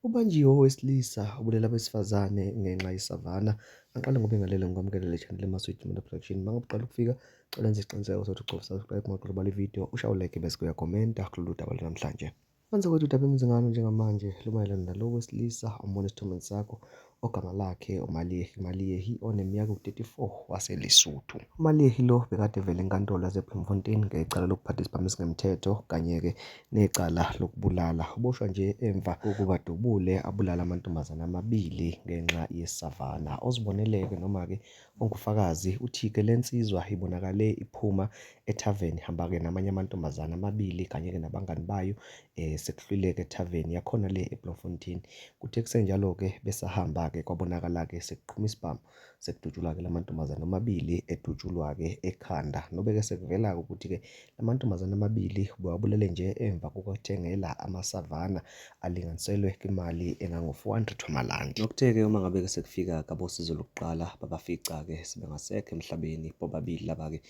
Ubanjiwe owesilisa ubulela abesifazane ngenxa yesavana. Angiqale ngokubingelela ngokwamukela le channel eMaSweet Media Production. Uma ngabe uqala ukufika, cela enze isiqiniseko sokuthi ugcoba subscribe uma uqala ukubala ividiyo, ushaye like bese uyakhomenta kulolu daba namhlanje. Kwenza kwethu udaba engizingano njengamanje lumayelana nalo wesilisa umbona esithombeni sakho ogama lakhe uMaliyehi oneminyaka u-34 waseLesotho. uMaliyehi lo bekade vele enkantolo yaseBloemfontein ngecala lokuphatha isiphambano esingemthetho kanye-ke necala lokubulala. Uboshwa nje emva kokuba Dubule abulala amantombazane amabili ngenxa yesavana. Oziboneleke noma-ke ongufakazi uthi-ke le nsizwa ibonakale iphuma ethaveni ihamba-ke namanye amantombazane amabili kanye-ke nabangani bayo sekuhlwileke ethaveni yakhona le eBloemfontein. Kuthe kusenjalo-ke besahamba-ke kwabonakala-ke sekuqhuma isibhamu sekudutshulwa-ke la mantombazane amabili edutshulwa-ke ekhanda. Nobe-ke sekuvela-ke ukuthi-ke la mantombazane amabili bewabulele nje emva kokuthengela amasavana alinganiselwe kwimali engango-400 wamalandi. Nokuthe-ke uma ngabe-ke sekufika-ke abosizo lokuqala babafica-ke sebengasekho emhlabeni bobabili laba-ke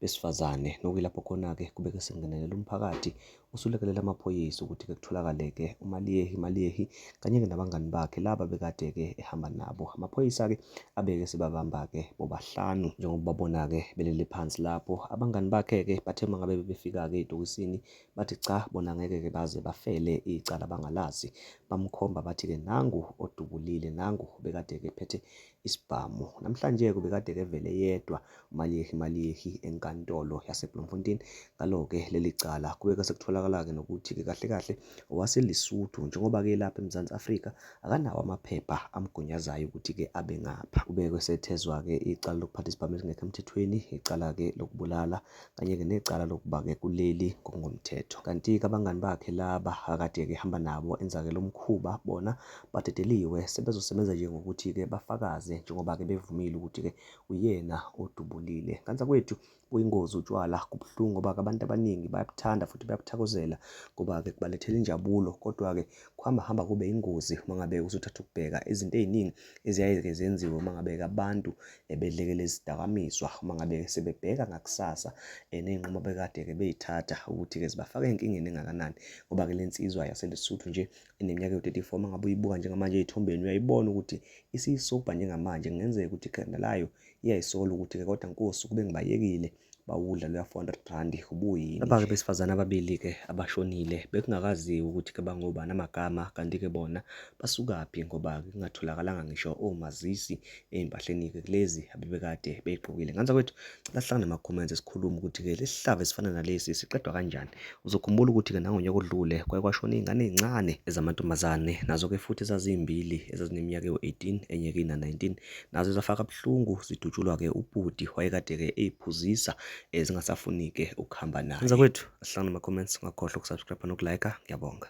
besifazane. Nokuyilapho khona-ke kube-ke sekungenelela umphakathi usulekelela amaphoyisa ukuthi-ke kutholakale-ke uMaliyehi kanye-ke nabangani bakhe laba bekade-ke ehamba nabo. Amaphoyisa-ke abeke sebabamba-ke bobahlanu njengoba babona-ke belele phansi lapho. Abangani bakhe-ke bathe uma ngabe befika-ke etokisini bathi cha bona ngeke-ke baze bafele icala bangalazi. Bamkhomba bathi-ke nangu odubulile, nangu bekade-ke ephethe isibhamu. Namhlanje-ke bekade-ke vele yedwa uMaliyehi enkantolo yaseBloemfontein ngalo-ke leli cala. Kube-ke sekutholakala-ke nokuthi-ke kahle kahle owaseLesotho njengoba-ke lapha eMzansi Afrika akanawo amaphepha amgunyazayo ukuthi-ke abe ngapha. Kube-ke sethezwa-ke icala lokuphatha isibhamu esingekho emthethweni, icala-ke lokubulala kanye-ke necala lokuba-ke kuleli ngokungomthetho. Kanti-ke abangani bakhe laba akade-ke ehamba nabo enza-ke lo mkhuba bona badedeliwe sebezosebenza nje ngokuthi-ke bafakaze njengoba-ke bevumile ukuthi-ke uyena odubulile. Kanza kwethu kuyingozi utshwala, kubuhlungu ngoba-ke abantu abaningi bayabuthanda futhi bayabuthokozela ngoba-ke kubalethela injabulo, kodwa-ke kuhamba kube yingozi uma ngabe usuthatha ukubheka izinto ey'ningi eziyaye-ke zenziwe uma ngabe-ke abantu bedlekela izidakamizwa uma ngabe sebebheka ngakusasa ney'nqumo bekade-ke bey'thatha ukuthi-ke zibafaka enkingeni engakanani. Ngoba-ke le nsizwa yaseLesotho nje eneminyaka ewu-34 uma ngabe uyibuka njengamanje ey'thombeni uyayibona ukuthi isiyisobha njengamanje. Kungenzeka ukuthi ikhanda layo iyayisola ukuthi-ke kodwa Nkosi kube ngibayekile bawudla loya 400 rand ubuyini. Laba-ke besifazane ababili-ke abashonile bekungakaziwa ukuthi-ke bangobani amagama, kanti-ke bona basukaphi ngoba-ke kungatholakalanga ngisho omazisi ey'mpahleni-ke lezi abebekade bey'gqokile. Nganza kwethu lahlangana nama-comments esikhuluma ukuthi-ke lesi sihlava esifana nalesi siqedwa kanjani. Uzokhumbula ukuthi-ke nangonyaka odlule kwake kwashona iy'ngane ey'ncane ezamantombazane nazo-ke futhi ezazimbili ezazineminyaka ewu-18 enye-ke ina-19 nazo zafaka buhlungu zidutshulwa-ke ubhuti wayekade-ke ey'phuzisa zingasafuni-ke ukuhamba naye. Nganza kwethu asihlangane nama-comments, ungakhohlwa ukusubscribe nokulike. Ngiyabonga.